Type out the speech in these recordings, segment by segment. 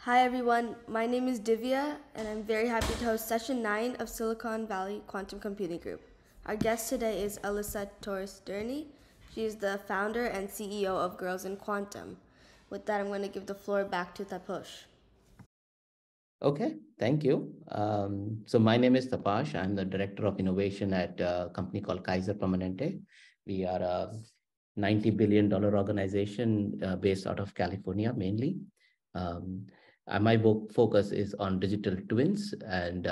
Hi everyone, my name is Divya and I'm very happy to host session 9 of Silicon Valley Quantum Computing Group. Our guest today is Alyssa Torres-Durney. She is the founder and CEO of Girls in Quantum. With that, I'm going to give the floor back to Taposh. Okay, thank you. So my name is Tapash. I'm the Director of Innovation at a company called Kaiser Permanente. We are a $90 billion organization based out of California mainly. Um, my book focus is on digital twins, and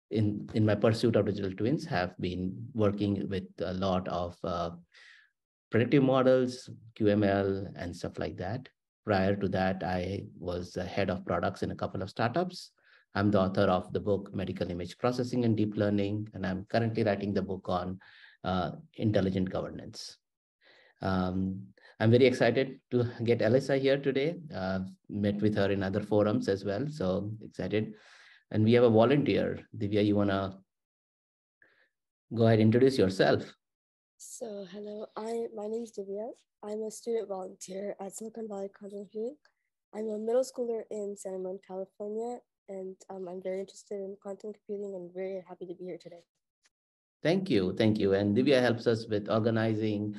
in my pursuit of digital twins, have been working with a lot of predictive models, QML, and stuff like that. Prior to that, I was the head of products in a couple of startups. I'm the author of the book Medical Image Processing and Deep Learning, and I'm currently writing the book on intelligent governance. Um, I'm very excited to get Alyssa here today. Met with her in other forums as well, so excited. And we have a volunteer. Divya, you want to go ahead and introduce yourself? Hello, my name is Divya. I'm a student volunteer at Silicon Valley Quantum Computing. I'm a middle schooler in San Ramon, California, and I'm very interested in quantum computing and very happy to be here today. Thank you. Thank you. And Divya helps us with organizing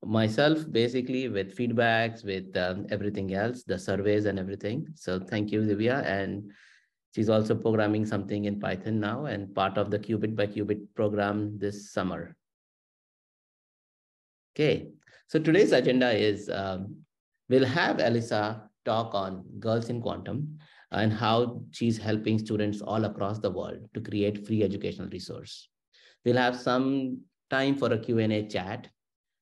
myself, basically, with feedbacks, with everything else, the surveys and everything. So thank you, Divya. And she's also programming something in Python now and part of the Qubit by Qubit program this summer. Okay. So today's agenda is we'll have Alyssa talk on Girls in Quantum and how she's helping students all across the world to create free educational resource. We'll have some time for a Q&A chat,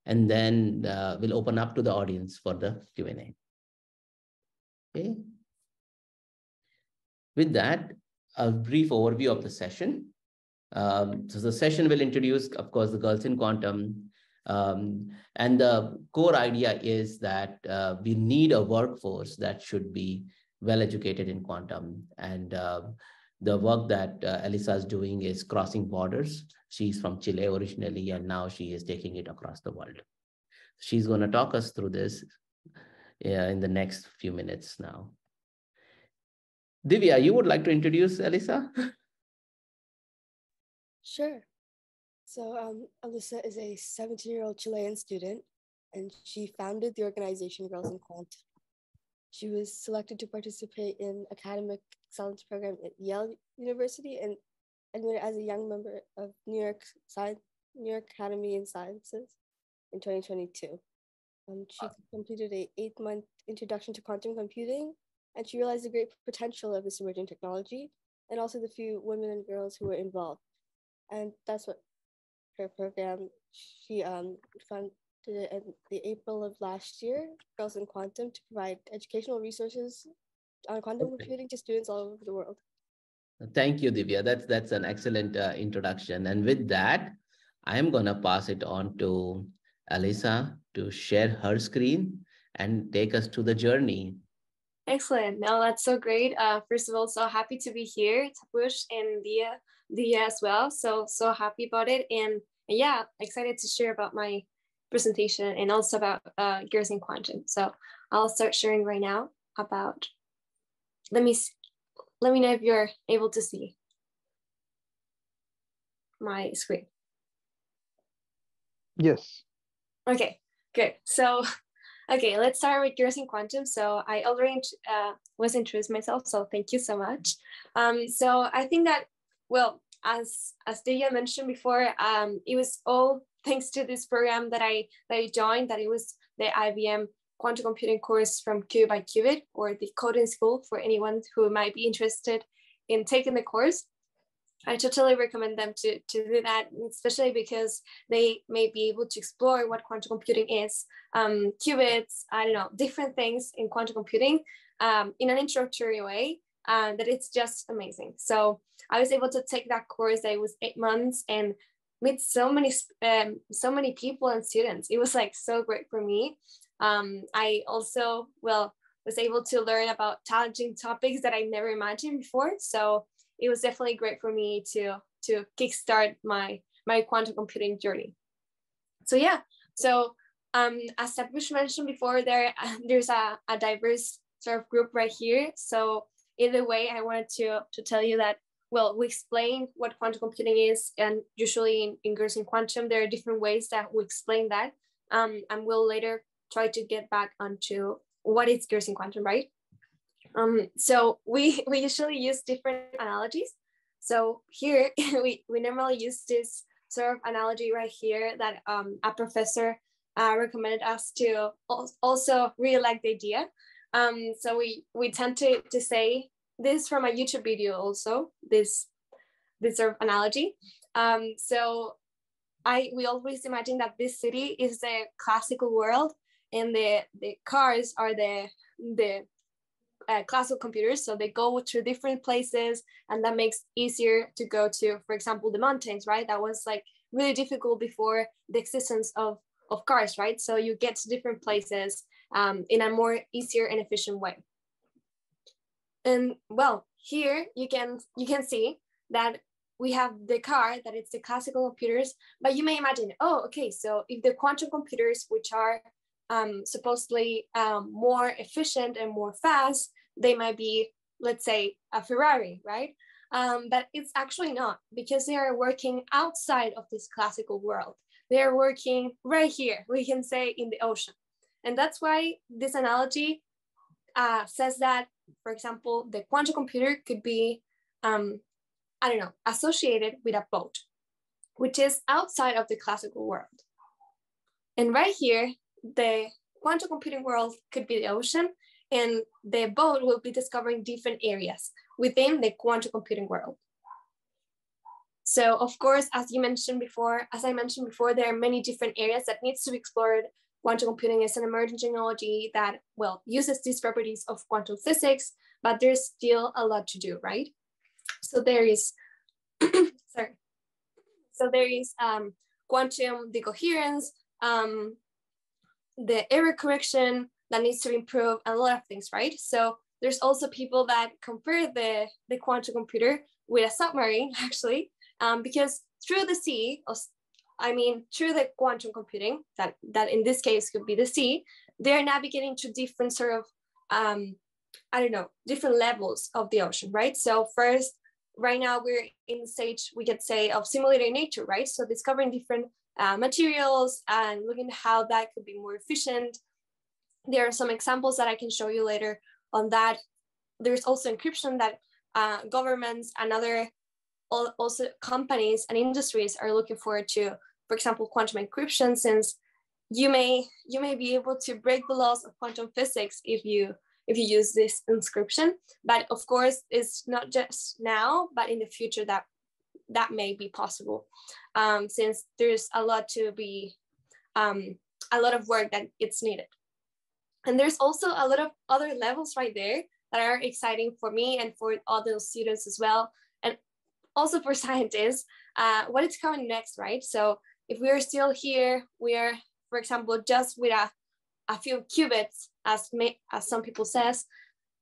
and then we'll open up to the audience for the Q&A. Okay. With that, a brief overview of the session. So the session will introduce, of course, the Girls in Quantum. And the core idea is that we need a workforce that should be well educated in quantum. And the work that Alyssa is doing is crossing borders. She's from Chile originally, and now she is taking it across the world. She's going to talk us through this in the next few minutes now. Divya, you would like to introduce Alyssa? Sure. Alyssa is a 17-year-old Chilean student, and she founded the organization Girls in Quantum. She was selected to participate in academic excellence program at Yale University and admitted as a young member of New York Academy in Sciences in 2022. She completed an 8-month introduction to quantum computing, and she realized the great potential of this emerging technology and also the few women and girls who were involved. And that's what her program, she founded it in the April of last year, Girls in Quantum, to provide educational resources on quantum computing to students all over the world. Thank you, Divya. That's an excellent introduction. And with that, I am going to pass it on to Alyssa to share her screen and take us to the journey. Excellent. No, that's so great. First of all, so happy to be here, Tapush and Dia as well. So happy about it. And yeah, excited to share about my presentation and also about Girls in Quantum. So I'll start sharing right now about, let me know if you're able to see my screen. Yes. Okay, good. So, okay, let's start with Girls in Quantum. So I already was introduced myself, so thank you so much. So I think that, well, as Deya mentioned before, it was all thanks to this program that I joined, that it was the IBM quantum computing course from Qubit by Qubit, or the coding school for anyone who might be interested in taking the course. I totally recommend them to do that, especially because they may be able to explore what quantum computing is, qubits, I don't know, different things in quantum computing in an introductory way, that it's just amazing. So I was able to take that course that was 8 months and meet so many people and students. It was like so great for me. I also, was able to learn about challenging topics that I never imagined before. So it was definitely great for me to kickstart my quantum computing journey. So yeah, so as Tapush mentioned before, there's a diverse sort of group right here. So either way, I wanted to tell you that, well, we explain what quantum computing is, and usually in Girls in Quantum, there are different ways that we explain that. And we'll later try to get back onto what is Girls in Quantum, right? So we usually use different analogies. So here we normally use this sort of analogy right here that a professor recommended us to also really like the idea. So we tend to say this from a YouTube video also, this sort of analogy. So we always imagine that this city is the classical world, and the cars are the classical computers. So they go to different places, and that makes easier to go to, for example, the mountains, right? That was like really difficult before the existence of cars, right? So you get to different places in a more easier and efficient way. And well, here you can see that we have the car, that it's the classical computers, but you may imagine, oh, okay, so if the quantum computers, which are supposedly more efficient and more fast, they might be, let's say, a Ferrari, right? But it's actually not, because they are working outside of this classical world. They are working right here, we can say, in the ocean. And that's why this analogy says that, for example, the quantum computer could be, I don't know, associated with a boat, which is outside of the classical world. And right here, the quantum computing world could be the ocean, and the boat will be discovering different areas within the quantum computing world. So of course, as I mentioned before, there are many different areas that needs to be explored. Quantum computing is an emerging technology that, well, uses these properties of quantum physics, but there's still a lot to do, right? So there is, sorry. So there is quantum decoherence, the error correction that needs to improve, and a lot of things, right? So there's also people that compare the quantum computer with a submarine, actually, because through the sea, through the quantum computing, that in this case could be the sea, they're navigating to different sort of, different levels of the ocean, right? So first, right now we're in the stage, we could say, of simulating nature, right? So discovering different materials and looking at how that could be more efficient. There are some examples that I can show you later on that. There's also encryption that governments and other also companies and industries are looking forward to, for example, quantum encryption, since you may be able to break the laws of quantum physics if you use this inscription. But of course, it's not just now, but in the future that may be possible, since there's a lot of work that it's needed. And there's also a lot of other levels right there that are exciting for me and for other students as well, and also for scientists, what is coming next, right? So if we are still here, we are, for example, just with a few qubits, as some people says,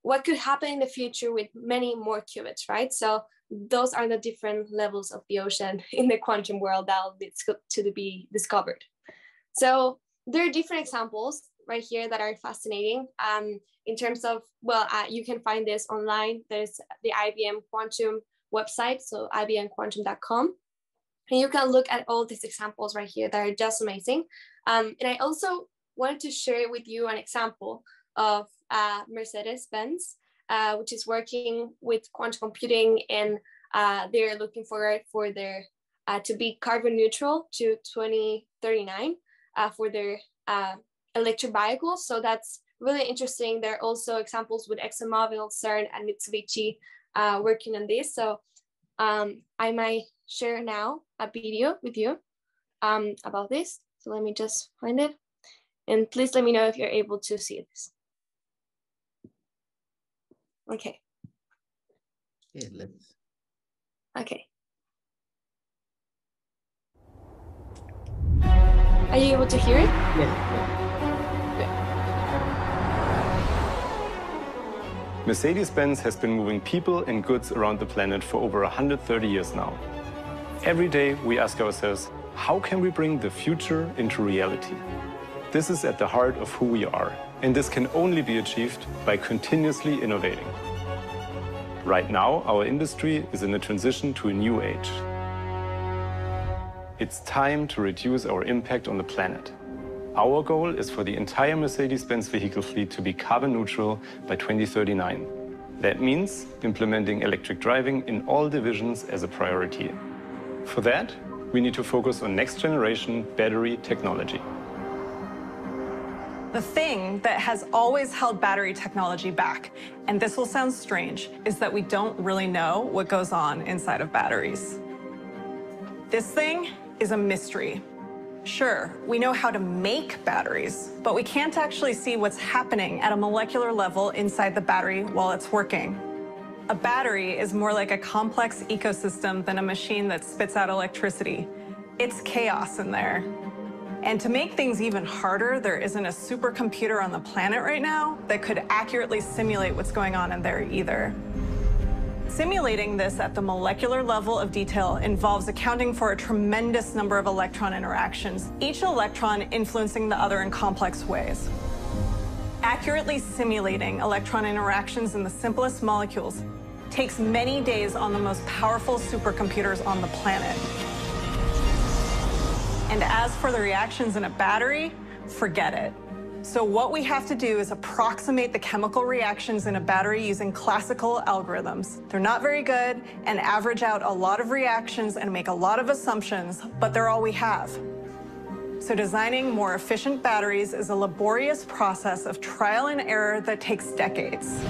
what could happen in the future with many more qubits, right? So those are the different levels of the ocean in the quantum world that will be to be discovered. So there are different examples right here that are fascinating in terms of, well, you can find this online. There's the IBM Quantum website, so ibmquantum.com. And you can look at all these examples right here that are just amazing. And I also wanted to share with you an example of Mercedes-Benz, which is working with quantum computing, and they're looking forward for their to be carbon neutral to 2039 for their electric vehicles. So that's really interesting. There are also examples with ExxonMobil, CERN, and Mitsubishi working on this. So I might share now a video with you about this. So let me just find it. And please let me know if you're able to see this. Okay. Yeah, let's. Okay. Are you able to hear it? Yeah. Mercedes-Benz has been moving people and goods around the planet for over 130 years now. Every day we ask ourselves, how can we bring the future into reality? This is at the heart of who we are, And this can only be achieved by continuously innovating. Right now, our industry is in a transition to a new age. It's time to reduce our impact on the planet. Our goal is for the entire Mercedes-Benz vehicle fleet to be carbon neutral by 2039. That means implementing electric driving in all divisions as a priority. For that, we need to focus on next-generation battery technology. The thing that has always held battery technology back, and this will sound strange, is that we don't really know what goes on inside of batteries. This thing is a mystery. Sure, we know how to make batteries, but we can't actually see what's happening at a molecular level inside the battery while it's working. A battery is more like a complex ecosystem than a machine that spits out electricity. It's chaos in there. And to make things even harder, there isn't a supercomputer on the planet right now that could accurately simulate what's going on in there either. Simulating this at the molecular level of detail involves accounting for a tremendous number of electron interactions, each electron influencing the other in complex ways. Accurately simulating electron interactions in the simplest molecules takes many days on the most powerful supercomputers on the planet. And as for the reactions in a battery, forget it. So what we have to do is approximate the chemical reactions in a battery using classical algorithms. They're not very good and average out a lot of reactions and make a lot of assumptions, but they're all we have. So designing more efficient batteries is a laborious process of trial and error that takes decades.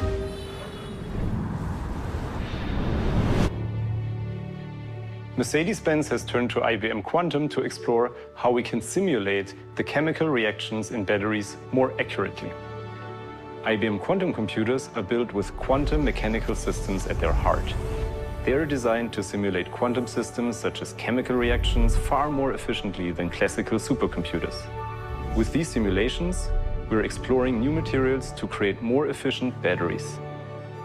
Mercedes-Benz has turned to IBM Quantum to explore how we can simulate the chemical reactions in batteries more accurately. IBM Quantum computers are built with quantum mechanical systems at their heart. They are designed to simulate quantum systems such as chemical reactions far more efficiently than classical supercomputers. With these simulations, we're exploring new materials to create more efficient batteries.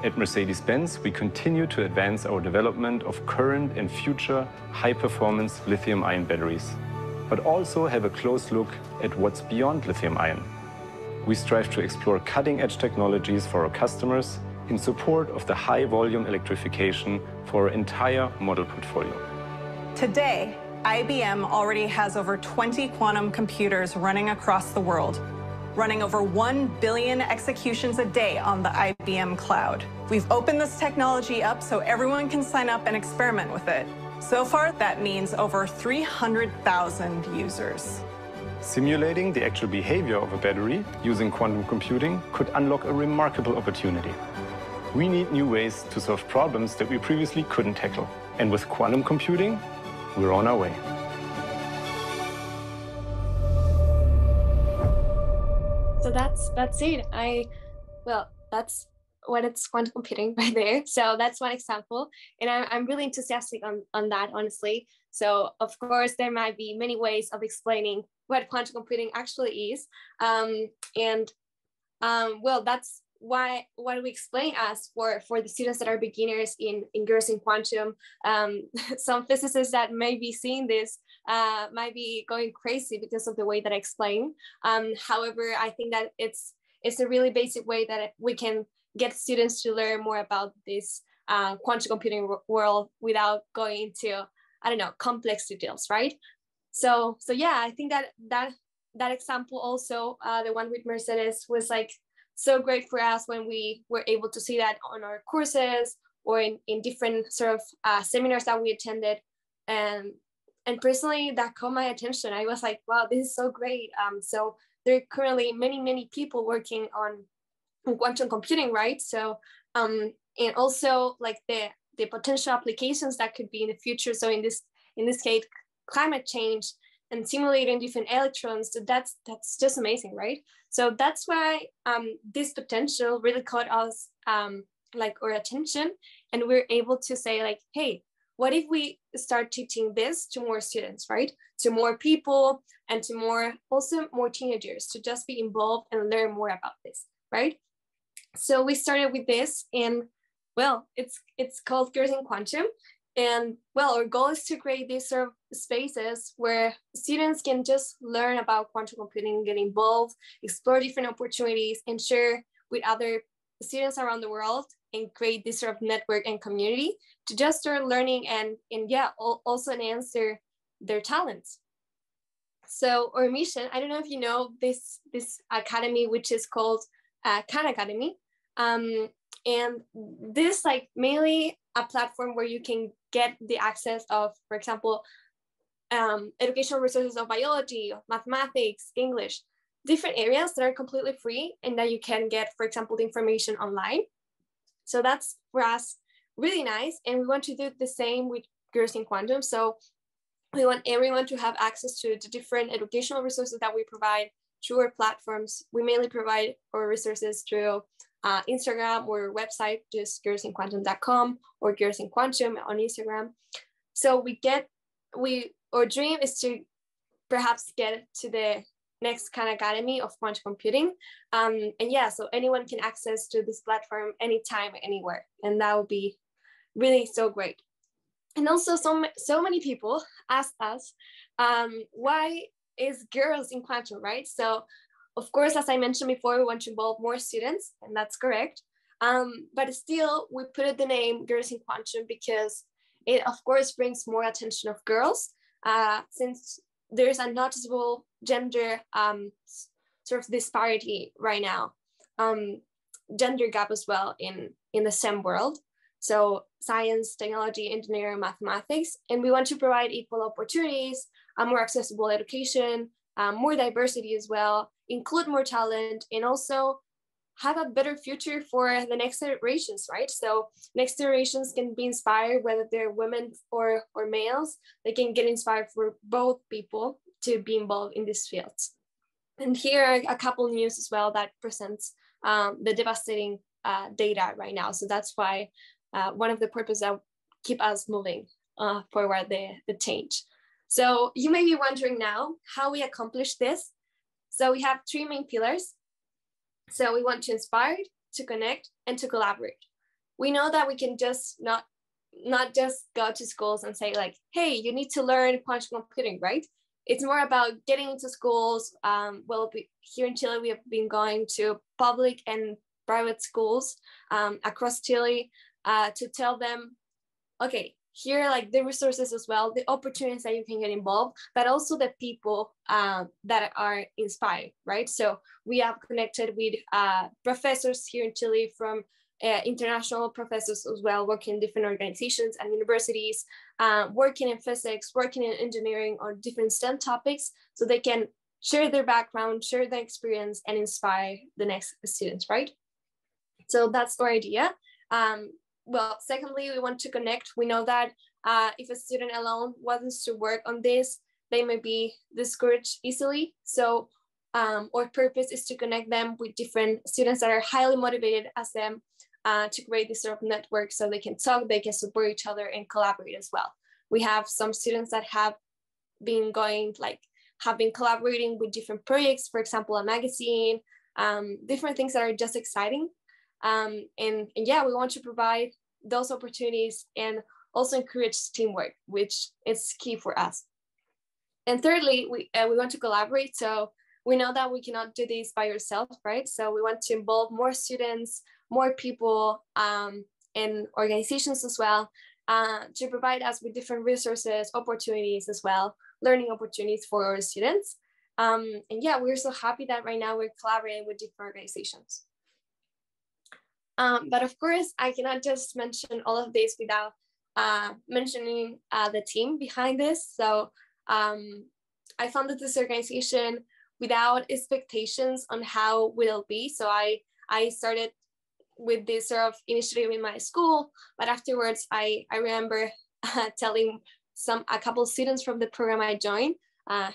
At Mercedes-Benz, we continue to advance our development of current and future high-performance lithium-ion batteries, but also have a close look at what's beyond lithium-ion. We strive to explore cutting-edge technologies for our customers in support of the high-volume electrification for our entire model portfolio. Today, IBM already has over 20 quantum computers running across the world, running over 1 billion executions a day on the IBM cloud. We've opened this technology up so everyone can sign up and experiment with it. So far, that means over 300,000 users. Simulating the actual behavior of a battery using quantum computing could unlock a remarkable opportunity. We need new ways to solve problems that we previously couldn't tackle. And with quantum computing, we're on our way. So that's it. Well, that's what it's quantum computing right there. So that's one example. And I'm really enthusiastic on that, honestly. So of course, there might be many ways of explaining what quantum computing actually is. Well, that's what we explain as for the students that are beginners in girls in quantum. Some physicists that may be seeing this might be going crazy because of the way that I explain. However, I think that it's a really basic way that we can get students to learn more about this quantum computing world without going into, I don't know, complex details, right? So yeah, I think that example also, the one with Mercedes, was like so great for us when we were able to see that on our courses or in different sort of seminars that we attended. And personally, that caught my attention. I was like, wow, this is so great. So there are currently many people working on quantum computing, right? So, and also like the potential applications that could be in the future. So in this case, climate change and simulating different electrons. So that's just amazing, right? So that's why this potential really caught us like our attention, and we're able to say like, hey, what if we start teaching this to more students, right? To more people and to more teenagers to just be involved and learn more about this, right? So we started with this, and well, it's called Girls in Quantum. And well, our goal is to create this sort of spaces where students can just learn about quantum computing, get involved, explore different opportunities, and share with other students around the world, and create this sort of network and community to just start learning and yeah, also enhance their talents. So our mission, I don't know if you know this academy, which is called Khan Academy. And this like mainly a platform where you can get the access of, for example, educational resources of biology, mathematics, English, different areas that are completely free and that you can get, for example, the information online. So that's for us really nice. And we want to do the same with Girls in Quantum. So we want everyone to have access to the different educational resources that we provide through our platforms. We mainly provide our resources through Instagram or website, just girlsinquantum.com or Girls in Quantum on Instagram. So our dream is to perhaps get to the next Khan Academy of Quantum Computing. And yeah, so anyone can access to this platform anytime, anywhere. And that would be really so great. And also so many people asked us, why is Girls in Quantum, right? So of course, as I mentioned before, we want to involve more students, and that's correct. But still, we put it the name Girls in Quantum because it, of course, brings more attention of girls, since there's a noticeable gender sort of disparity right now, gender gap as well in the STEM world. So science, technology, engineering, mathematics, and we want to provide equal opportunities, a more accessible education, more diversity as well, include more talent, and also have a better future for the next generations, right? So next generations can be inspired, whether they're women or males, they can get inspired for both people to be involved in these fields. And here are a couple news as well that presents the devastating data right now. So that's why one of the purposes that keep us moving forward the change. So you may be wondering now how we accomplish this. So we have three main pillars. So we want to inspire, to connect, and to collaborate. We know that we can just not just go to schools and say like, hey, you need to learn quantum computing, right? It's more about getting into schools. Here in Chile, we have been going to public and private schools across Chile to tell them, okay, here are like the resources as well, the opportunities that you can get involved, but also the people that are inspired, right? So we have connected with professors here in Chile, from international professors as well, working in different organizations and universities, working in physics, working in engineering, or different STEM topics, so they can share their background, share their experience, and inspire the next students, right? So that's our idea. Well, secondly, we want to connect. We know that if a student alone wants to work on this, they may be discouraged easily. So our purpose is to connect them with different students that are highly motivated as them, to create this sort of network so they can talk, they can support each other and collaborate as well. We have some students that have been collaborating with different projects, for example, a magazine, different things that are just exciting. And yeah, we want to provide those opportunities and also encourage teamwork, which is key for us. And thirdly, we want to collaborate. So we know that we cannot do this by yourself, right? So we want to involve more students, more people, and organizations as well, to provide us with different resources, opportunities as well, learning opportunities for our students. And yeah, we're so happy that right now we're collaborating with different organizations. But of course, I cannot just mention all of this without mentioning the team behind this. So I founded this organization without expectations on how will it be. So I started with this sort of initiative in my school, but afterwards I remember telling a couple of students from the program I joined,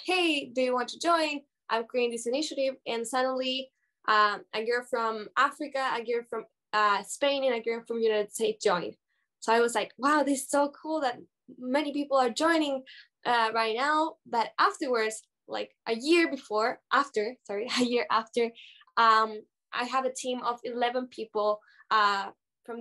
hey, do you want to join? I'm creating this initiative, and suddenly a girl from Africa, a girl from Spain, and a girl from United States joined. So I was like, wow, this is so cool that many people are joining right now. But afterwards, like a year after, I have a team of 11 people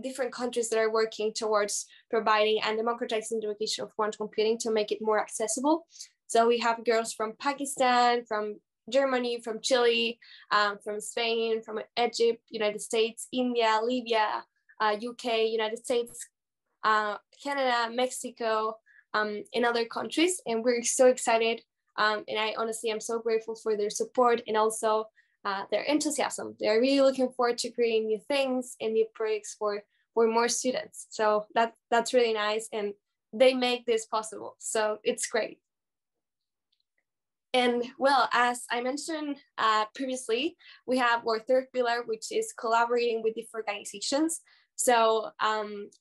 different countries that are working towards providing and democratizing the education of quantum computing to make it more accessible. So we have girls from Pakistan, from Germany, from Chile, from Spain, from Egypt, United States, India, Libya, UK, United States, Canada, Mexico, and other countries. And we're so excited. And I honestly am so grateful for their support and also their enthusiasm. They're really looking forward to creating new things and new projects for more students. So that's really nice. And they make this possible. So it's great. And well, as I mentioned previously, we have our third pillar, which is collaborating with different organizations. So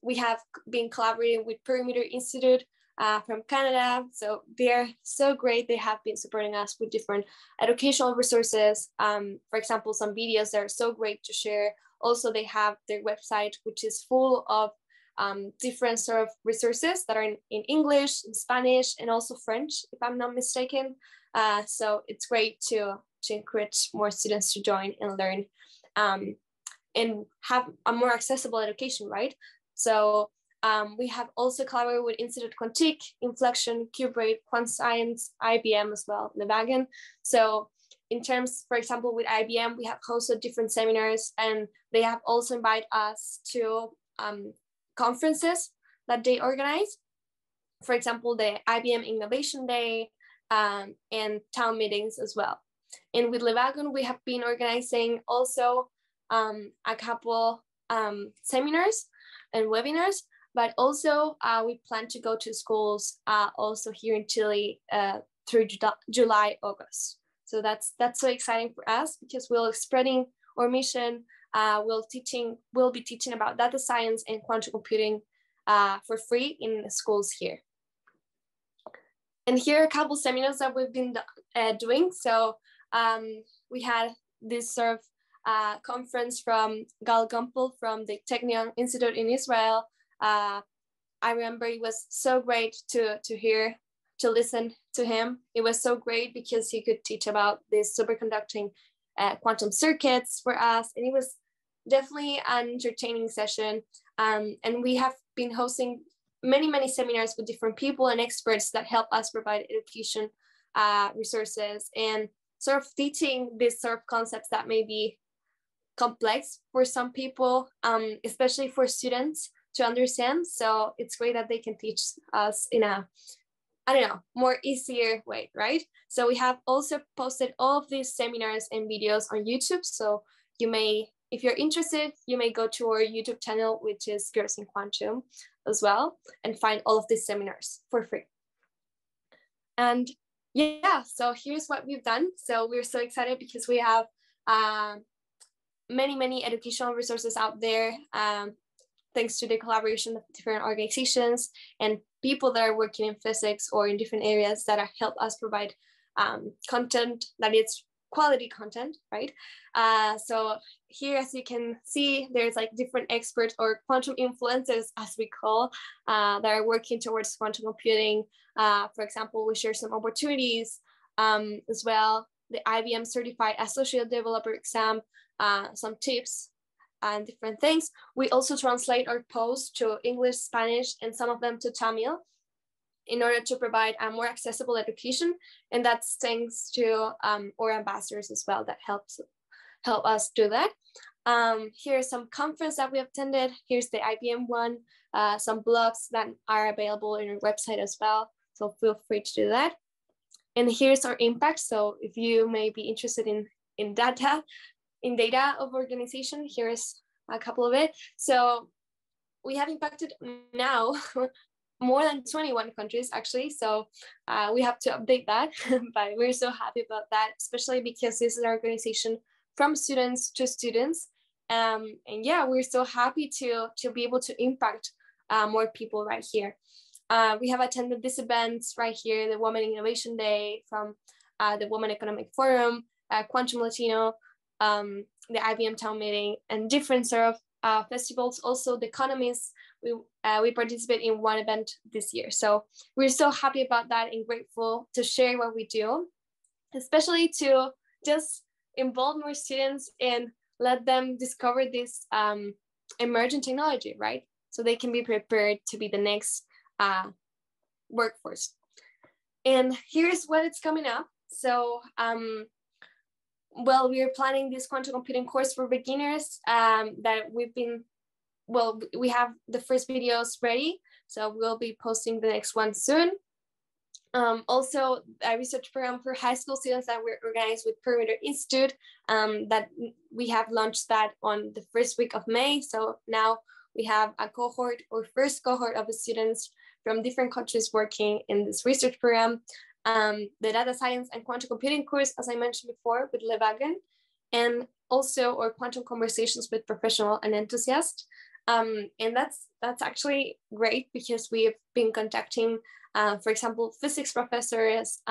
we have been collaborating with Perimeter Institute from Canada. So they're so great. They have been supporting us with different educational resources. For example, some videos that are so great to share. Also, they have their website, which is full of different sort of resources that are in English, in Spanish, and also French, if I'm not mistaken. So it's great to encourage more students to join and learn and have a more accessible education, right? So we have also collaborated with Institut Quantique, Inflection, Cubrate, Quant Science, IBM as well, Levagen. So in terms, for example, with IBM, we have hosted different seminars, and they have also invited us to conferences that they organize. For example, the IBM Innovation Day, and town meetings as well. And with Levagen, we have been organizing also a couple seminars and webinars, but also we plan to go to schools also here in Chile through July, August. So that's so exciting for us because we'll spreading our mission. We'll be teaching about data science and quantum computing for free in the schools here. And here are a couple seminars that we've been doing. So we had this sort of conference from Gal Gumpel from the Technion Institute in Israel. I remember it was so great to listen to him. It was so great because he could teach about this superconducting quantum circuits for us. And it was definitely an entertaining session. And we have been hosting many seminars with different people and experts that help us provide education resources and sort of teaching these sort of concepts that may be complex for some people, especially for students to understand. So it's great that they can teach us in a, I don't know, more easier way, right? So we have also posted all of these seminars and videos on YouTube. So you may, if you're interested, you may go to our YouTube channel, which is Girls in Quantum as well, and find all of these seminars for free. And yeah, so here's what we've done. So we're so excited because we have many educational resources out there, thanks to the collaboration of different organizations and people that are working in physics or in different areas that help us provide content that is quality content, right? So here, as you can see, there's like different experts or quantum influencers, as we call, that are working towards quantum computing. For example, we share some opportunities as well, the IBM Certified Associate Developer exam, some tips and different things. We also translate our posts to English, Spanish, and some of them to Tamil in order to provide a more accessible education. And that's thanks to our ambassadors as well that help us do that. Here's some conference that we attended. Here's the IBM one, some blogs that are available in our website as well. So feel free to do that. And here's our impact. So if you may be interested in data of organization, here's a couple of it. So we have impacted now more than 21 countries actually. So we have to update that, but we're so happy about that, especially because this is an organization from students to students. And yeah, we're so happy to be able to impact more people right here. We have attended these events right here, the Women Innovation Day from the Women Economic Forum, Quantum Latino, the IBM Town Meeting, and different sort of festivals. Also, the Economists, we participate in one event this year. So we're so happy about that and grateful to share what we do, especially to just involve more students and let them discover this emerging technology, right? So they can be prepared to be the next workforce. And here's what it's coming up. So, well, we are planning this quantum computing course for beginners that we have the first videos ready. So we'll be posting the next one soon. Also, a research program for high school students that we're organized with Perimeter Institute, that we have launched that on the first week of May. So now we have a cohort or first cohort of students from different countries working in this research program. The data science and quantum computing course, as I mentioned before, with Levagen, and also our quantum conversations with professional and enthusiasts. And that's actually great because we've been contacting, for example, physics professors,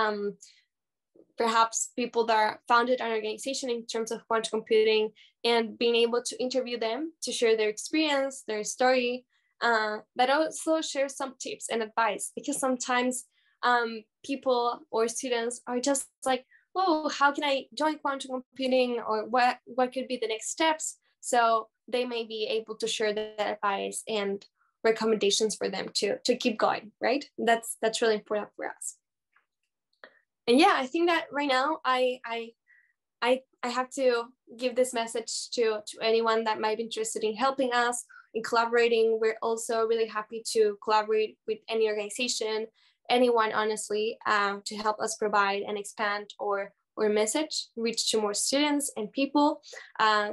perhaps people that founded an organization in terms of quantum computing, and being able to interview them to share their experience, their story, but also share some tips and advice, because sometimes people or students are just like, whoa, how can I join quantum computing, or what could be the next steps? So they may be able to share their advice and recommendations for them to keep going, right? That's really important for us. And yeah, I think that right now I have to give this message to anyone that might be interested in helping us, in collaborating. We're also really happy to collaborate with any organization, anyone, honestly, to help us provide and expand our message, reach to more students and people.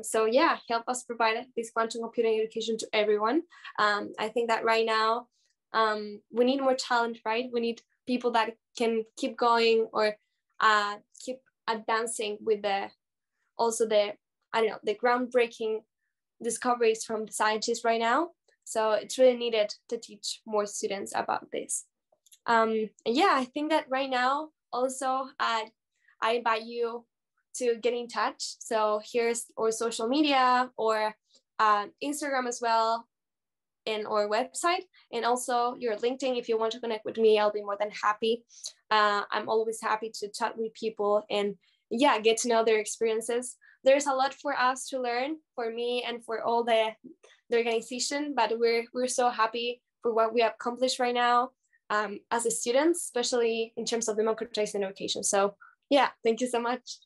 So yeah, help us provide this quantum computing education to everyone. I think that right now we need more talent, right? We need people that can keep going, or keep advancing with the groundbreaking discoveries from the scientists right now. So it's really needed to teach more students about this. And yeah, I think that right now also I invite you to get in touch. So here's our social media, or Instagram as well, and our website, and also your LinkedIn. If you want to connect with me, I'll be more than happy. I'm always happy to chat with people and yeah, get to know their experiences. There's a lot for us to learn, for me and for all the organization, but we're so happy for what we have accomplished right now as a student, especially in terms of democratizing education. So yeah, thank you so much.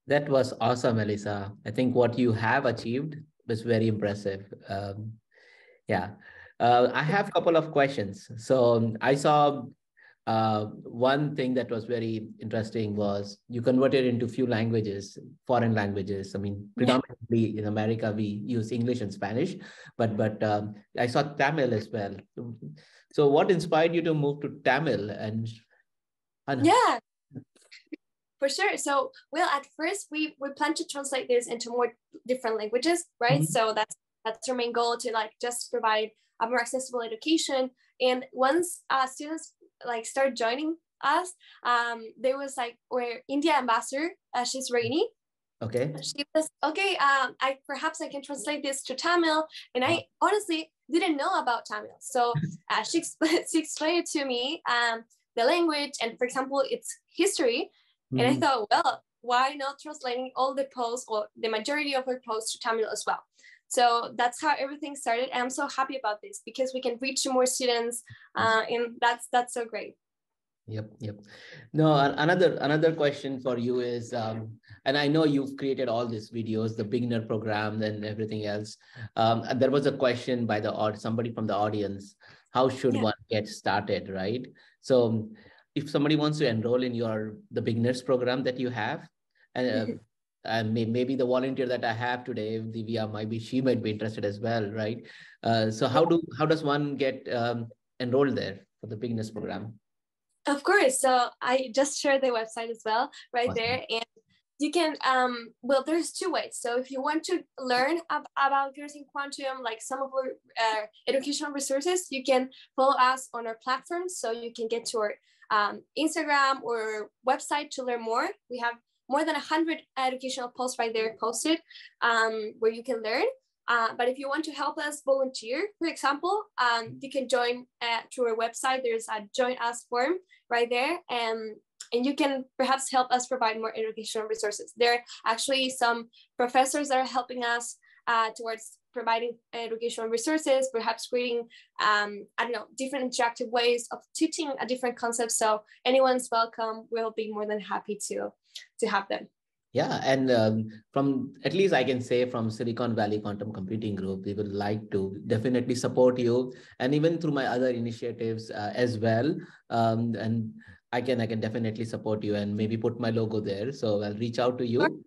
That was awesome, Elisa. I think what you have achieved was very impressive. Yeah. I have a couple of questions. So I saw one thing that was very interesting was you converted into few languages, foreign languages. I mean, predominantly in America, we use English and Spanish, but I saw Tamil as well. So what inspired you to move to Tamil? And yeah, for sure. So, well, at first we plan to translate this into more different languages, right? Mm-hmm. So that's our main goal, to like just provide a more accessible education. And once students like start joining us, there was like our India ambassador, she's Rainy. Okay. She was okay. I can translate this to Tamil, and I honestly didn't know about Tamil. So she explained it to me, the language, and for example, its history. Mm-hmm. And I thought, well, why not translating all the posts, or the majority of her posts, to Tamil as well? So that's how everything started. And I'm so happy about this because we can reach more students, and that's so great. Yep. No, another question for you is, and I know you've created all these videos, the beginner program and everything else. And there was a question by somebody from the audience: how should one get started, right? So, if somebody wants to enroll in the beginners program that you have, and maybe the volunteer that I have today, Divya, she might be interested as well, right? So how does one get enrolled there for the beginners program? Of course. So I just shared the website as well, right there. And you can, well, there's two ways. So if you want to learn about using quantum, like some of our educational resources, you can follow us on our platforms. So you can get to our Instagram or website to learn more. We have more than 100 educational posts right there posted, where you can learn. But if you want to help us volunteer, for example, you can join through our website. There's a join us form right there. And you can perhaps help us provide more educational resources. There are actually some professors that are helping us towards providing educational resources, perhaps creating, I don't know, different interactive ways of teaching a different concept. So anyone's welcome. We'll be more than happy to have them. Yeah, and from, at least I can say, from Silicon Valley Quantum Computing Group, we would like to definitely support you, and even through my other initiatives as well. And I can definitely support you and maybe put my logo there. So I'll reach out to you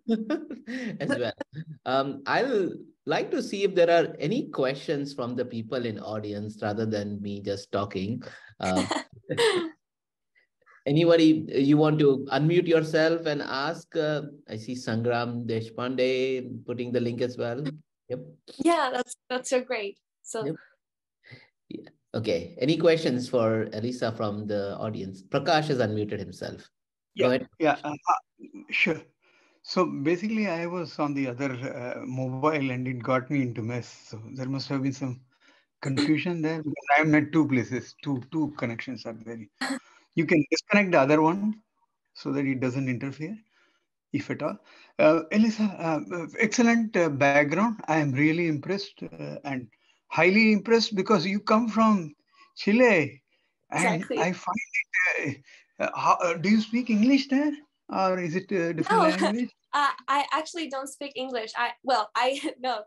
as well. I'll like to see if there are any questions from the people in audience rather than me just talking. Anybody, you want to unmute yourself and ask? I see Sangram Deshpande putting the link as well. Yep. Yeah, that's so great. So. Yep. Yeah. Okay. Any questions for Elisa from the audience? Prakash has unmuted himself. Yeah, Go ahead. yeah, sure. So basically, I was on the other mobile and it got me into mess. So there must have been some confusion there because I am at two places, two connections are there. You can disconnect the other one so that it doesn't interfere, if at all. Elisa, excellent background. I am really impressed and highly impressed because you come from Chile, and Exactly. I find it. Do you speak English there, or is it a different No, language? I actually don't speak English. No,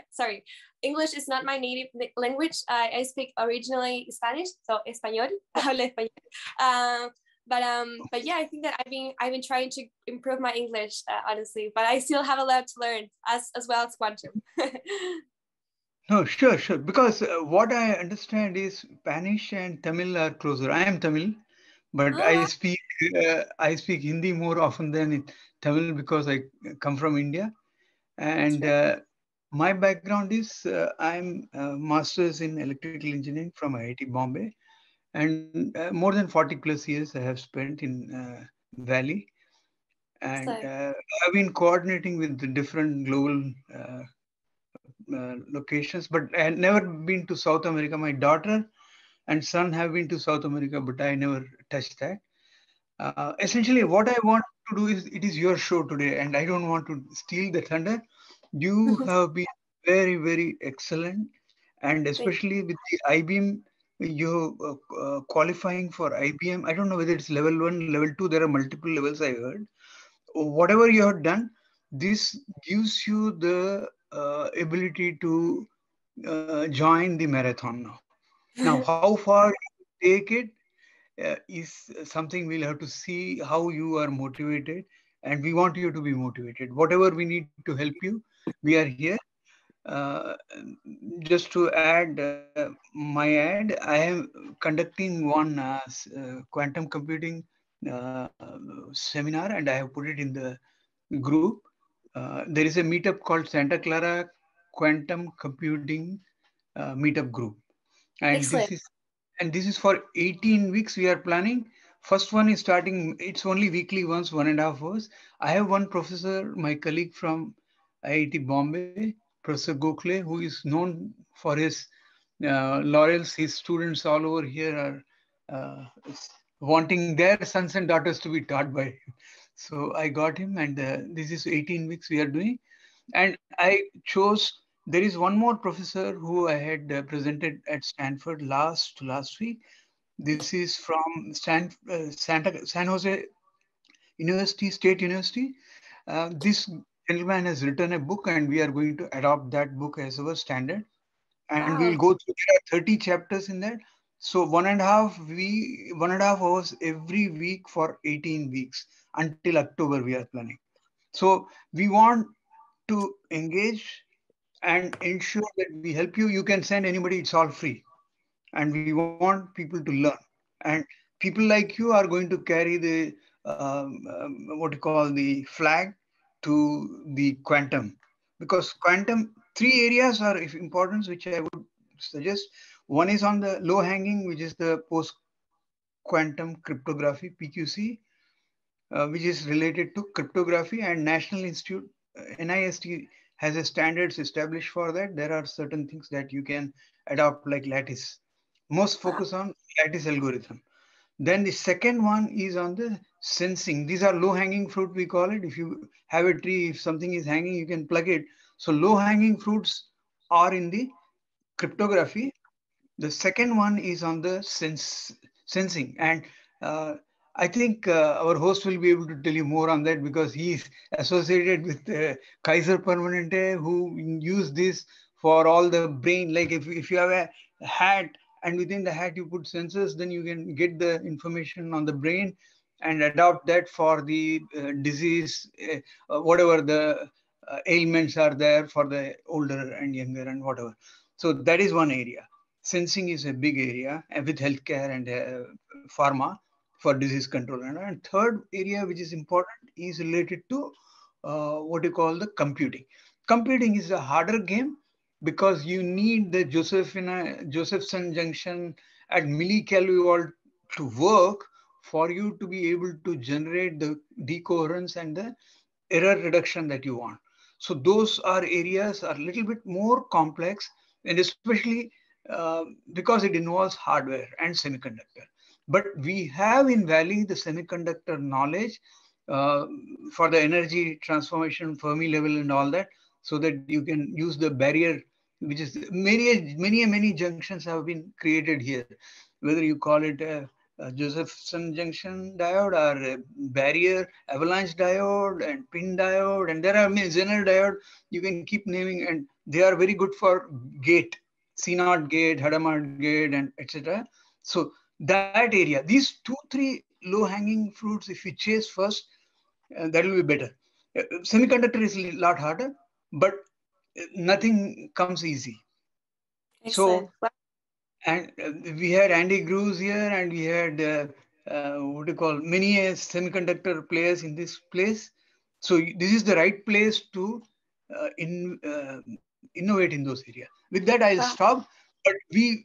sorry. English is not my native language. I speak originally Spanish, so español, hablo español. But yeah, I think that I've been trying to improve my English, honestly. But I still have a lot to learn, as well as quantum. No, sure, sure. Because what I understand is Spanish and Tamil are closer. I am Tamil, but I speak Hindi more often than Tamil because I come from India. And my background is I'm a master's in electrical engineering from IIT Bombay, and more than 40 plus years I have spent in Valley, and I've been coordinating with the different global locations, but I had never been to South America. My daughter and son have been to South America, but I never touched that. Essentially, what I want to do is, it is your show today, and I don't want to steal the thunder. You have been very, very excellent, and especially with the IBM, you qualifying for IBM. I don't know whether it's level 1, level 2. There are multiple levels, I heard. Whatever you have done, this gives you the ability to join the marathon now. Now, how far you take it is something we'll have to see how you are motivated, and we want you to be motivated. Whatever we need to help you, we are here. Uh, just to add my ad, I am conducting one quantum computing seminar, and I have put it in the group. There is a meetup called Santa Clara Quantum Computing Meetup Group, and Excellent. this is for 18 weeks we are planning. First one is starting, it's only weekly once, 1.5 hours. I have one professor, my colleague from IIT Bombay, Professor Gokhale, who is known for his laurels. His students all over here are wanting their sons and daughters to be taught by him. So I got him, and this is 18 weeks we are doing. And I chose, there is one more professor who I had presented at Stanford last week. This is from San Jose University, State University. This gentleman has written a book, and we are going to adopt that book as our standard. And we'll go through, there are 30 chapters in that. So 1.5 hours every week for 18 weeks until October we are planning. So we want to engage and ensure that we help you. You can send anybody, it's all free. And we want people to learn. And people like you are going to carry the, what you call the flag to the quantum. Because quantum, three areas are of importance, which I would suggest. One is on the low hanging, which is the post quantum cryptography, PQC, which is related to cryptography, and National Institute, NIST has a standards established for that. There are certain things that you can adopt like lattice. Most focus on lattice algorithm. Then the second one is on the sensing. These are low hanging fruit, we call it. If you have a tree, if something is hanging, you can plug it. So low hanging fruits are in the cryptography. The second one is on the sensing. And uh, I think our host will be able to tell you more on that because he is associated with Kaiser Permanente, who use this for all the brain. Like if you have a hat and within the hat you put sensors, then you can get the information on the brain and adopt that for the disease, whatever the ailments are there for the older and younger and whatever. So that is one area. Sensing is a big area with healthcare and pharma for disease control. And third area which is important is related to what you call the computing. Computing is a harder game because you need the Josephson junction at millikelvvolt to work for you to be able to generate the decoherence and the error reduction that you want. So those are areas are a little bit more complex, and especially because it involves hardware and semiconductor. But we have in Valley the semiconductor knowledge uh, for the energy transformation, Fermi level, and all that, so that you can use the barrier, which is many junctions have been created here, whether you call it a Josephson junction diode or a barrier avalanche diode and pin diode, and there are many Zener diode. You can keep naming, and they are very good for gate, CNOT gate, Hadamard gate, and etc. So that area, these 2-3 low hanging fruits, if you chase first, that will be better. Semiconductor is a lot harder, but nothing comes easy. Excellent. So, and we had Andy Grooves here, and we had what do you call many semiconductor players in this place. So this is the right place to innovate in those areas. With that, I'll Wow. stop. But you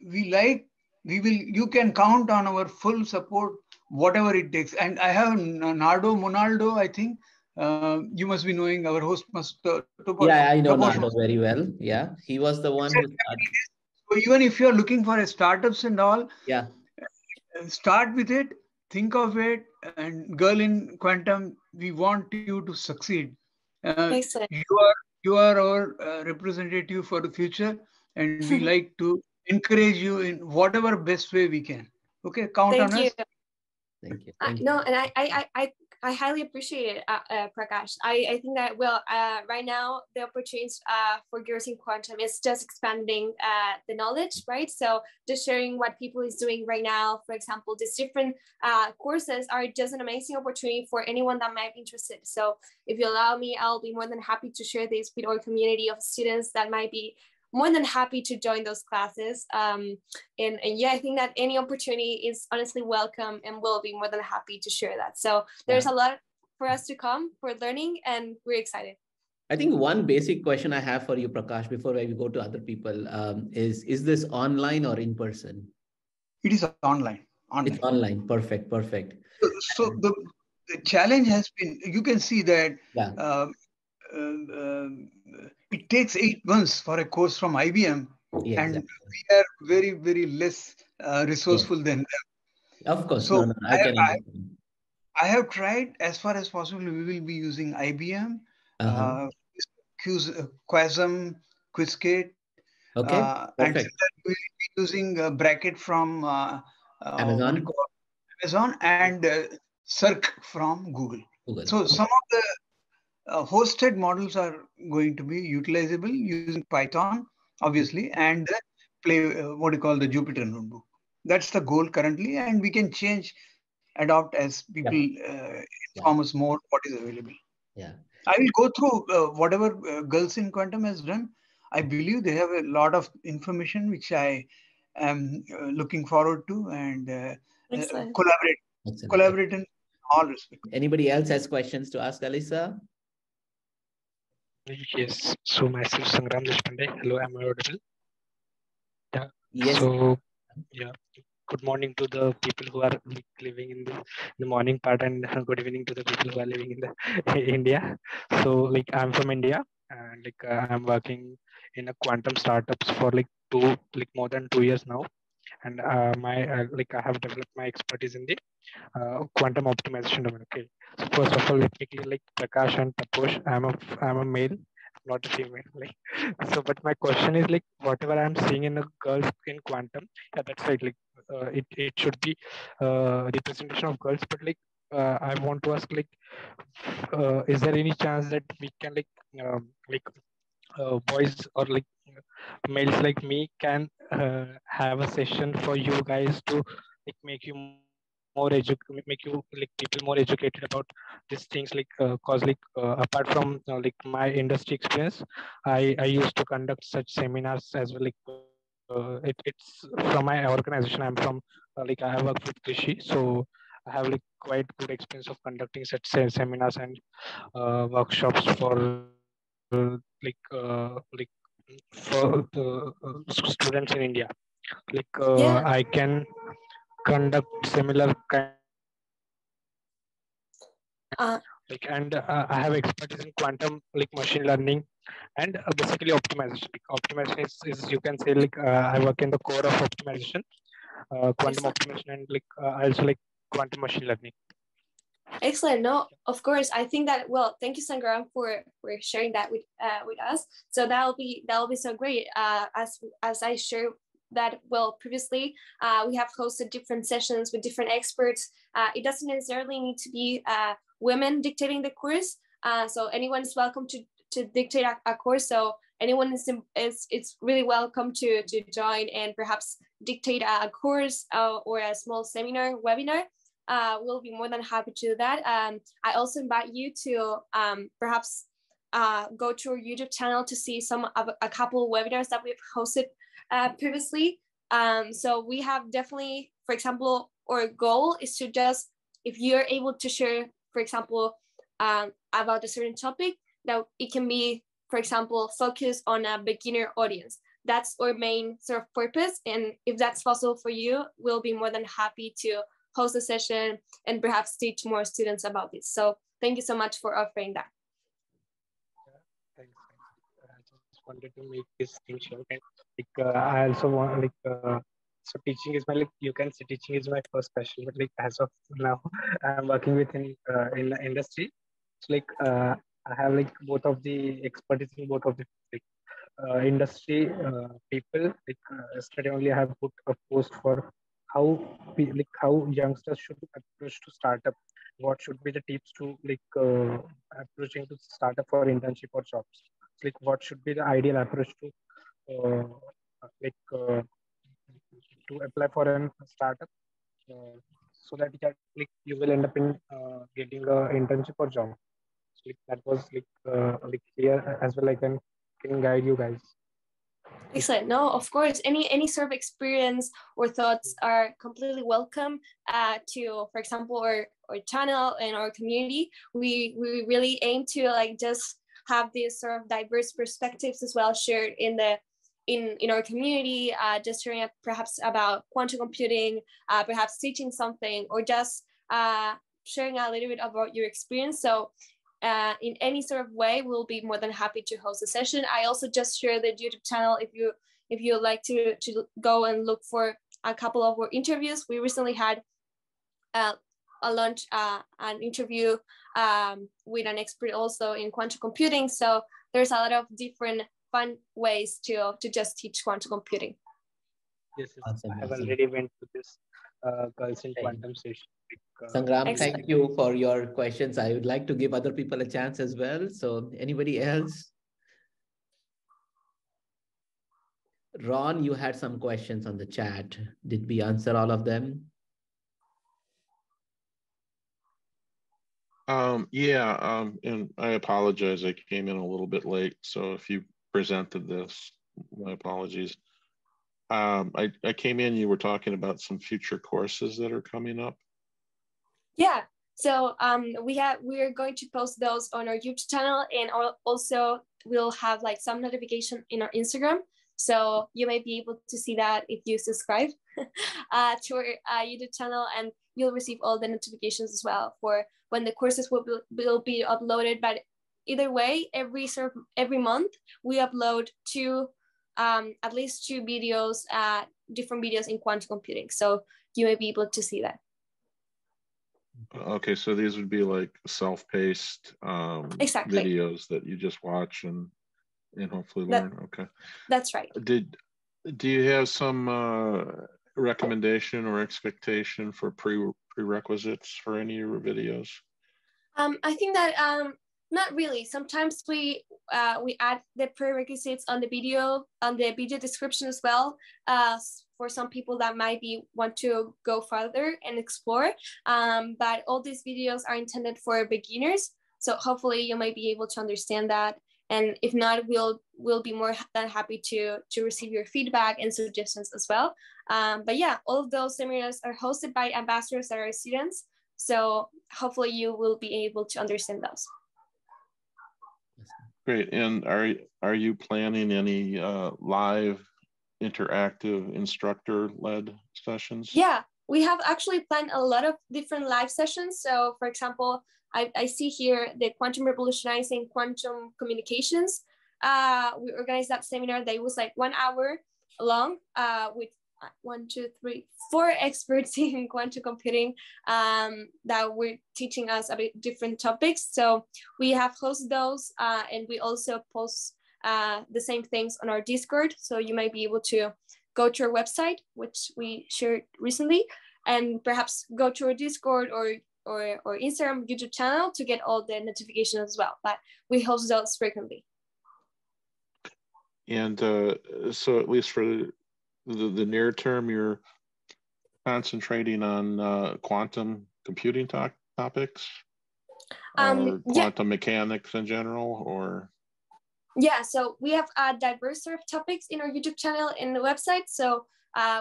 can count on our full support, whatever it takes. And I have Monaldo, I think. You must be knowing, our host must Yeah, I know Taposh. Nardo very well. Yeah, he was the one who started. So even if you're looking for a startups and all, Yeah, start with it, think of it, and girl in quantum, we want you to succeed. Excellent. You are our representative for the future, and we like to encourage you in whatever best way we can. Okay, count Thank on you. us. thank you. Thank you. No, and I highly appreciate it, Prakash. I think that, well, right now the opportunities for girls in quantum is just expanding the knowledge, right? So just sharing what people is doing right now. For example, these different courses are just an amazing opportunity for anyone that might be interested. So if you allow me, I'll be more than happy to share this with our community of students that might be more than happy to join those classes. And yeah, I think that any opportunity is honestly welcome, and we'll be more than happy to share that. So there's a lot for us to come for learning, and we're excited. I think one basic question I have for you, Prakash, before we go to other people, is this online or in person? It is online. It's online. Perfect. Perfect. So the challenge has been, you can see that Yeah. It takes 8 months for a course from IBM, Yeah, and exactly. we are very less resourceful than them. Of course. So No, I can understand. I have tried as far as possible. We will be using IBM, Quasm, Qiskit, Okay. and Perfect. we will be using a bracket from what you Amazon. call Amazon, and Circ from Google. Google. So some of the hosted models are going to be utilizable using Python, obviously, and what do you call the Jupyter notebook. That's the goal currently, and we can change, adopt as people inform us more what is available. Yeah. I will go through whatever Girls in Quantum has done. I believe they have a lot of information which I am looking forward to, and collaborate in all respects. Anybody else has questions to ask Alyssa? Yes. So myself Sangram Deshpande. Hello, am I audible? Yeah. Yes. So yeah. Good morning to the people who are living in the morning part, and good evening to the people who are living in the India. So I'm from India, and I'm working in a quantum startups for more than 2 years now. and I have developed my expertise in the quantum optimization domain. Okay, so first of all, let me clear, like Prakash and Taposh, I'm a male, not a female. Like, so, but my question is like whatever I'm seeing in the girls in quantum, yeah, that's right. Like, it should be representation of girls, but like I want to ask like, is there any chance that we can boys or like males like me can have a session for you guys to like make you make you like people more educated about these things, like cause like apart from like my industry experience, I used to conduct such seminars as well. Like it's from my organization. I'm from like I have worked with Krishi, so I have like quite good experience of conducting such seminars and workshops for for students in India. Like Yeah. I can conduct similar kind of seminars in India. Uh, Like, and I have expertise in quantum like machine learning and basically optimization. Like, optimization is you can say like I work in the core of optimization, quantum excellent. optimization, and like I also like quantum machine learning. Excellent. No, of course. I think that, well, thank you, Sangram, for sharing that with us. So that'll be so great. As I shared that, well, previously, we have hosted different sessions with different experts. It doesn't necessarily need to be women dictating the course. So anyone is welcome to dictate a course. So anyone is it's really welcome to join and perhaps dictate a course or a small seminar webinar. We'll be more than happy to do that. I also invite you to perhaps go to our YouTube channel to see a couple webinars that we've hosted previously. So we have definitely, for example, our goal is to just, if you're able to share, for example, about a certain topic, that it can be, for example, focused on a beginner audience. That's our main sort of purpose. And if that's possible for you, we'll be more than happy to host a session and perhaps teach more students about this. So thank you so much for offering that. Thanks. I just wanted to make this thing short. And like I also want so teaching is my, like you can say teaching is my first passion, but like as of now I'm working in the industry. So like I have like both of the expertise in both of the like industry people. Like yesterday only I have put a post for how how youngsters should approach to startup. What should be the tips to approaching to startup for internship or jobs? Like what should be the ideal approach to uh, like to apply for a startup so that you will end up in getting a internship or job. So, like that was clear as well. I can guide you guys. Excellent. No, of course, any sort of experience or thoughts are completely welcome to, for example, our channel and our community. We really aim to like just have these sort of diverse perspectives as well shared in the in our community, just sharing perhaps about quantum computing, perhaps teaching something, or just sharing a little bit about your experience. So in any sort of way, we'll be more than happy to host a session. I also just share the YouTube channel if you like to go and look for a couple of our interviews. We recently had a launch an interview with an expert also in quantum computing. So there's a lot of different fun ways to just teach quantum computing. Yes, Awesome, I have awesome. already went to this girls in quantum session. Sangram, thank you for your questions. I would like to give other people a chance as well. So anybody else? Ron, you had some questions on the chat. Did we answer all of them? And I apologize. I came in a little bit late. So if you presented this, my apologies. I came in, you were talking about some future courses that are coming up. Yeah. So we are going to post those on our YouTube channel, and also we'll have like some notification in our Instagram. So you may be able to see that if you subscribe to our YouTube channel, and you'll receive all the notifications as well for when the courses will be uploaded. But either way, every month we upload two at least 2 videos, different videos in quantum computing. So you may be able to see that. Okay, so these would be like self-paced Exactly. videos that you just watch and hopefully learn. Okay. That's right. Do you have some recommendation or expectation for prerequisites for any of your videos? I think that not really. Sometimes we add the prerequisites on the video description as well. For some people that might want to go further and explore. But all these videos are intended for beginners. So hopefully you might be able to understand that. And if not, we'll be more than happy to receive your feedback and suggestions as well. But yeah, all of those seminars are hosted by ambassadors that are students. So hopefully you will be able to understand those. Great. And are you planning any live interactive instructor-led sessions? Yeah, we have actually planned a lot of different live sessions. So for example, I see here the Quantum Revolutionizing Quantum Communications. We organized that seminar that was like 1 hour long with 4 experts in quantum computing that were teaching us about different topics. So we have hosted those and we also post the same things on our Discord. So you might be able to go to our website, which we shared recently, and perhaps go to our Discord or Instagram, YouTube channel to get all the notifications as well. But we host those frequently. And so at least for the near term, you're concentrating on quantum computing topics or quantum mechanics in general, or? Yeah, so we have a diverse sort of topics in our YouTube channel and the website. So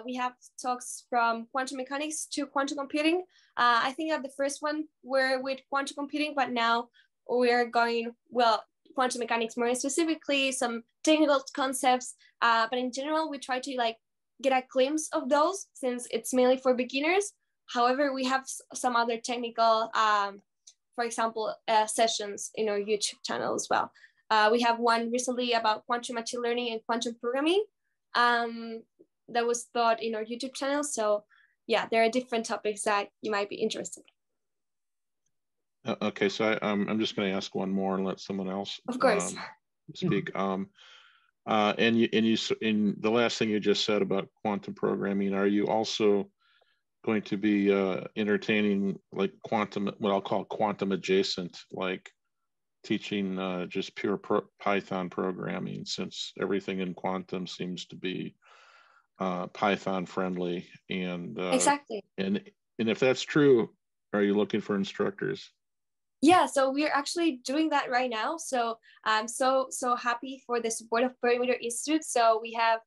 we have talks from quantum mechanics to quantum computing. I think that the first one were with quantum computing, but now we're going, quantum mechanics more specifically, some technical concepts. But in general, we try to get a glimpse of those since it's mainly for beginners. However, we have some other technical, for example, sessions in our YouTube channel as well. We have one recently about quantum machine learning and quantum programming that was taught in our YouTube channel. So yeah, there are different topics that you might be interested in. Okay, so I'm just going to ask one more and let someone else of course speak. And in the last thing you just said about quantum programming, are you also going to be entertaining like quantum, what I'll call quantum adjacent, like teaching just pure Python programming, since everything in quantum seems to be Python friendly, and exactly. And if that's true, are you looking for instructors? Yeah, so we're actually doing that right now. So I'm so happy for the support of Perimeter Institute. So we have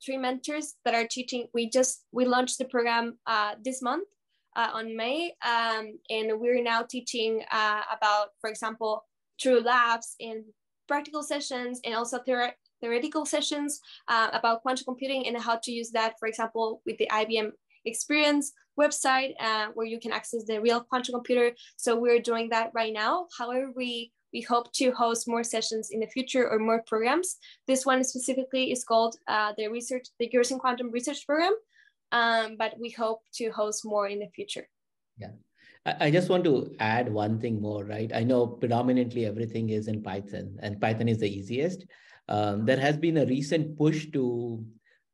3 mentors that are teaching. We launched the program this month on May, and we're now teaching about, for example, through labs and practical sessions, and also theoretical sessions about quantum computing and how to use that, for example, with the IBM Experience website where you can access the real quantum computer. So we're doing that right now. However, we hope to host more sessions in the future or more programs. This one specifically is called the Gerson Quantum Research Program, but we hope to host more in the future. Yeah. I just want to add one thing more, right? I know predominantly everything is in Python, and Python is the easiest. There has been a recent push to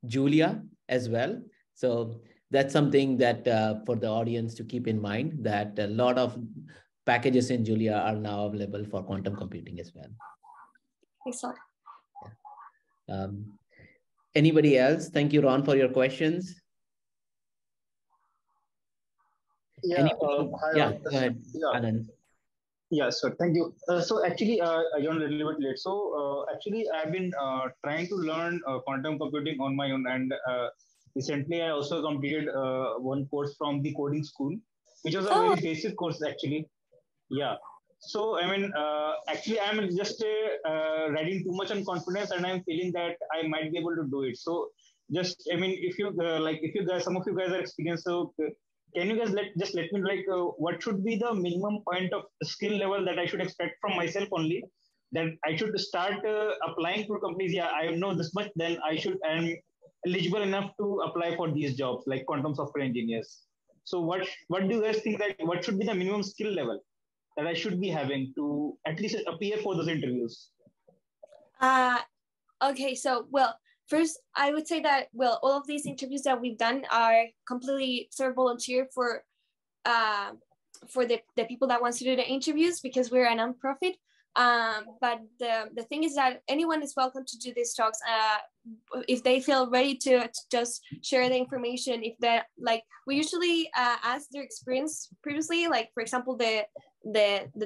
Julia as well. So that's something that for the audience to keep in mind, that a lot of packages in Julia are now available for quantum computing as well. Excellent. Yeah. Anybody else? Thank you, Ron, for your questions. Yeah, go ahead, Anand. Yeah, so thank you. So actually, I joined a little bit late. So actually, I've been trying to learn quantum computing on my own, and recently I also completed one course from the coding school, which was a very basic course actually. Yeah. So I mean, actually, I'm just riding too much on confidence, and I'm feeling that I might be able to do it. So just, I mean, if you if you guys, some of you guys are experienced, so can you guys let me what should be the minimum point of skill level that I should expect from myself only, that I should start applying for companies. Yeah, I know this much, then I'm eligible enough to apply for these jobs like quantum software engineers. So what do you guys think, that what should be the minimum skill level that I should be having to at least appear for those interviews? Okay, so well, first I would say that well, all of these interviews that we've done are completely sort of volunteer for the people that wants to do the interviews, because we're a nonprofit. But the thing is that anyone is welcome to do these talks if they feel ready to just share the information. If that, like, we usually ask their experience previously, like for example the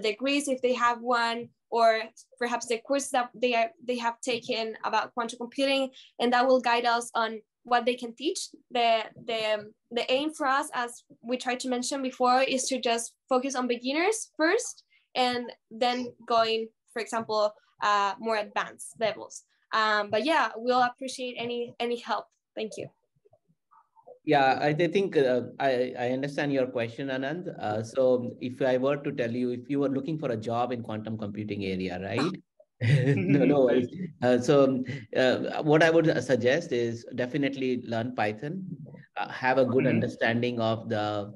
degrees if they have one, or perhaps the course that they have taken about quantum computing, and that will guide us on what they can teach. The aim for us, as we tried to mention before, is to just focus on beginners first, and then going, for example, more advanced levels. But yeah, we'll appreciate any help. Thank you. Yeah, I think I understand your question, Anand. So if I were to tell you, if you were looking for a job in quantum computing area, right? No worries. What I would suggest is definitely learn Python, have a good understanding of the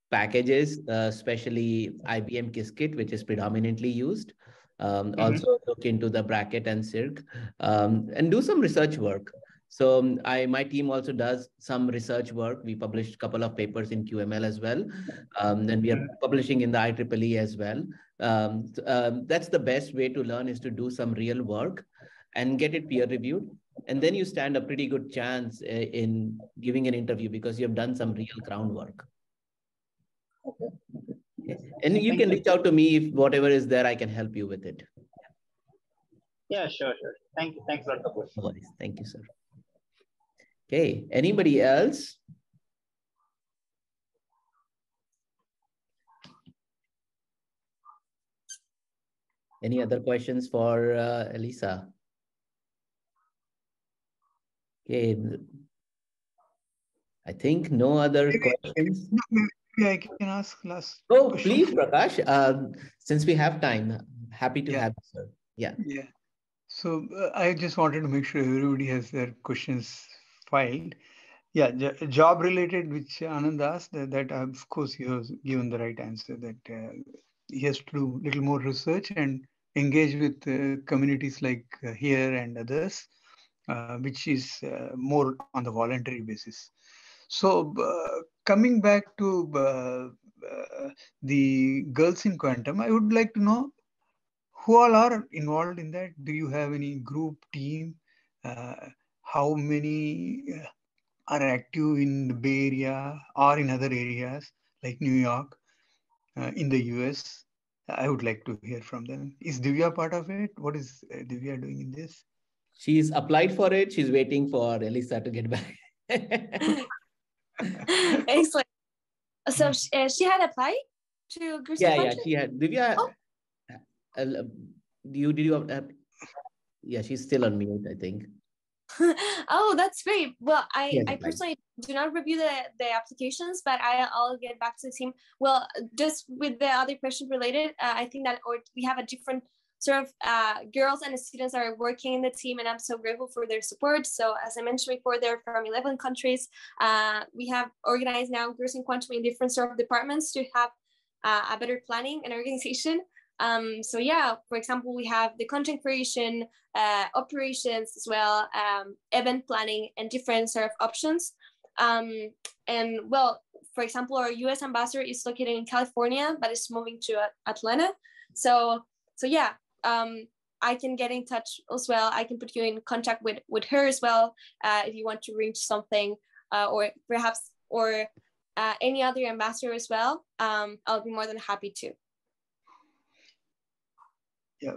packages, especially IBM Qiskit, which is predominantly used. Also look into the bracket and circ, and do some research work. So my team also does some research work. We published a couple of papers in QML as well. And we are publishing in the IEEE as well. That's the best way to learn, is to do some real work and get it peer reviewed. And then you stand a pretty good chance in giving an interview, because you have done some real groundwork. Okay. And you can reach out to me if whatever is there, I can help you with it. Yeah, sure. Thank you. Thanks a lot, Kapoor. No worries. Thank you, sir. Okay, anybody else? Any other questions for Elisa? Okay, I think no other questions. Maybe I can ask last Oh, question. please, Prakash. Since we have time, happy to have you, sir. Yeah. Yeah. So I just wanted to make sure everybody has their questions filed. Yeah, job related, which Anand asked, that of course he has given the right answer, that he has to do a little more research and engage with communities like here and others, which is more on the voluntary basis. So coming back to the girls in quantum, I would like to know who all are involved in that. Do you have any group, team? How many are active in the Bay Area or in other areas like New York, in the US? I would like to hear from them. Is Divya part of it? What is Divya doing in this? She's applied for it. She's waiting for Elisa to get back. Excellent. So she had applied to Girls in Quantum? She had. Divya, did you yeah, she's still on mute, I think. Oh, that's great. Well, I personally do not review the applications, but I'll get back to the team. Well, just with the other question related, I think that we have a different sort of girls and students are working in the team, and I'm so grateful for their support. So as I mentioned before, they're from 11 countries. We have organized now Girls in Quantum in different sort of departments to have a better planning and organization. So yeah, for example, we have the content creation, operations as well, event planning, and different sort of options. And well, for example, our US ambassador is located in California, but is moving to Atlanta. So yeah, I can get in touch as well. I can put you in contact with her as well, if you want to reach something, or perhaps, or any other ambassador as well. I'll be more than happy to. Yeah,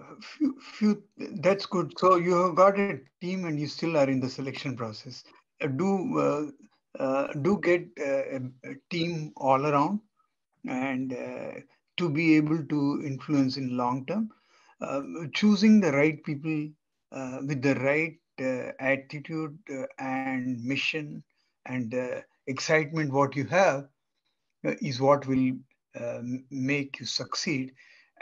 that's good. So you have got a team and you still are in the selection process. Do get a team all around, and to be able to influence in long term, choosing the right people with the right attitude and mission and excitement what you have is what will make you succeed.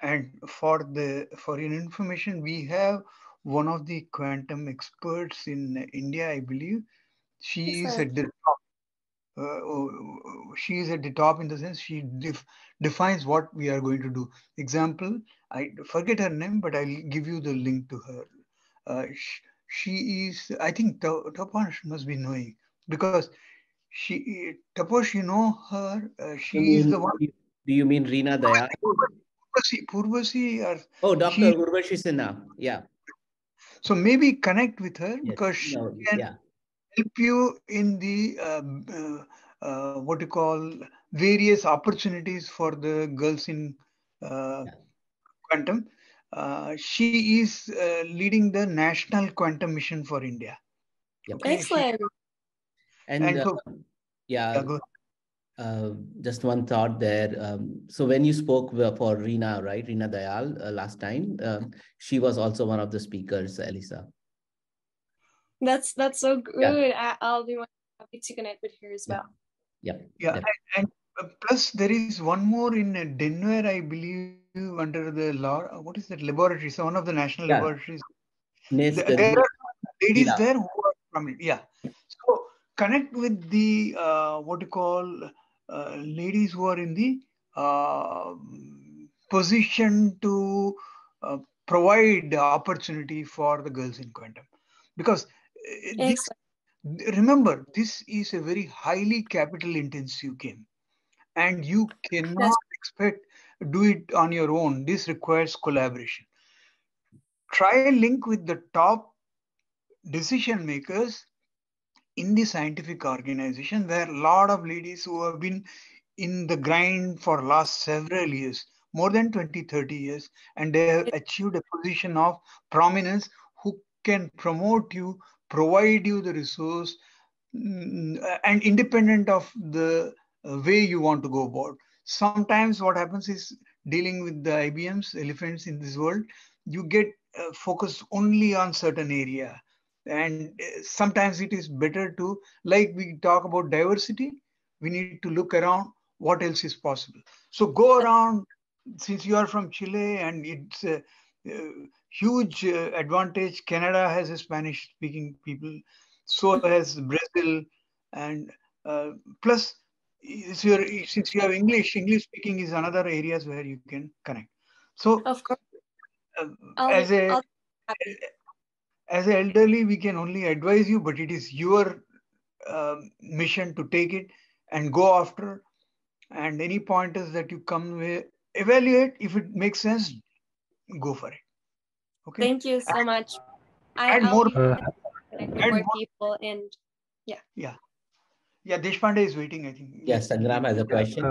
And for your information, we have one of the quantum experts in India, I believe. She is at the top. She is at the top in the sense she defines what we are going to do. Example, I forget her name, but I'll give you the link to her. She is, I think Tapash must be knowing, because Tapash, you know her. She is the one. Do you mean Reena Dayal? Purvasi, or oh, Dr. Urvashi Sinha. Yeah. So maybe connect with her, Yes. because she can Yeah. help you in the what you call various opportunities for the girls in quantum. She is leading the National Quantum Mission for India. Yep. Okay, excellent. And yeah, just one thought there. So when you spoke for Reena, right, Reena Dayal last time, she was also one of the speakers, Elisa. That's so good. Yeah. I'll be happy to connect with her as well. Yeah. And plus there is one more in Denver, I believe, under the law. What is that laboratory? So one of the national laboratories. There are ladies there who are from it. Yeah. So connect with the what you call ladies who are in the position to provide opportunity for the girls in quantum, because this, remember, this is a very highly capital intensive game, and you cannot expect do it on your own. This requires collaboration. Try and link with the top decision makers in the scientific organization. There are a lot of ladies who have been in the grind for last several years, more than 20-30 years, and they have achieved a position of prominence who can promote you, provide you the resource, and independent of the way you want to go about. Sometimes what happens is, dealing with the IBMs, elephants in this world, you get focused only on certain area. And sometimes it is better to, like we talk about diversity, we need to look around what else is possible. So go around, since you are from Chile and it's a huge advantage. Canada has a Spanish speaking people, so has Brazil, and plus since you have English speaking is another areas where you can connect. So of course, as an elderly, we can only advise you, but it is your mission to take it and go after. And any pointers that you come with, evaluate. If it makes sense, go for it. Okay. Thank you so much. Add I'll more. be connect with more people, and yeah. Deshpande is waiting, I think. Yes, Sangram has a question.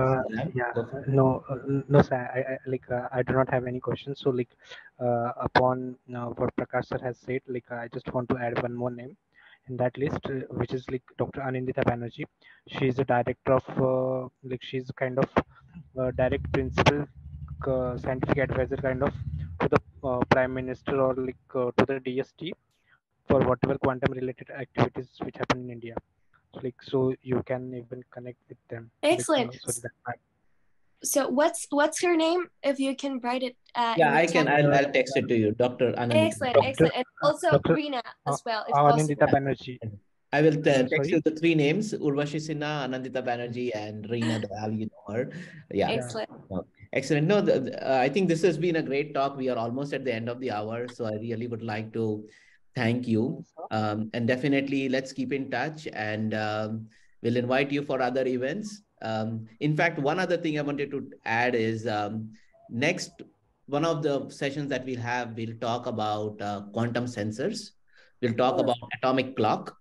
No, sir. I do not have any questions. So upon what Prakash sir has said, I just want to add one more name in that list, which is Dr. Anindita Banerjee. She is the director of she's kind of direct principal scientific advisor kind of to the Prime Minister, or to the DST for whatever quantum related activities which happen in India. So you can even connect with them. Excellent. So what's her name? If you can write it. Yeah, I can. I'll text it to you, Dr. Anandita. Excellent. And also Reena as well, if Anindita possible. Banerjee. I will text you the three names: Urvashi Sinha, Anandita Banerjee, and Reena Dayal. You know her. Yeah. Excellent. Excellent. No, I think this has been a great talk. We are almost at the end of the hour, so I really would like to thank you. And definitely, let's keep in touch, and we'll invite you for other events. In fact, one other thing I wanted to add is next one of the sessions that we'll talk about quantum sensors. We'll talk about atomic clock.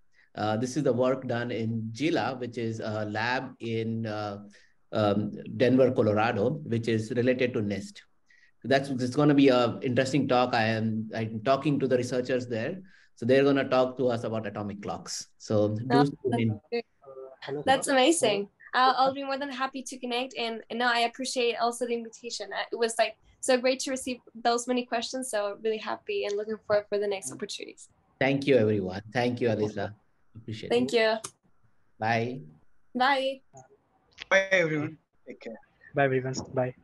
This is the work done in GILA, which is a lab in Denver, Colorado, which is related to NIST. It's going to be an interesting talk. I'm talking to the researchers there. So they're going to talk to us about atomic clocks. So that's amazing. I'll be more than happy to connect. And no, I appreciate also the invitation. It was so great to receive those many questions. So really happy and looking forward for the next opportunities. Thank you, everyone. Thank you, Alisa. Appreciate it. Thank you. Bye. Bye. Bye, everyone. Take care. Bye, everyone. Bye.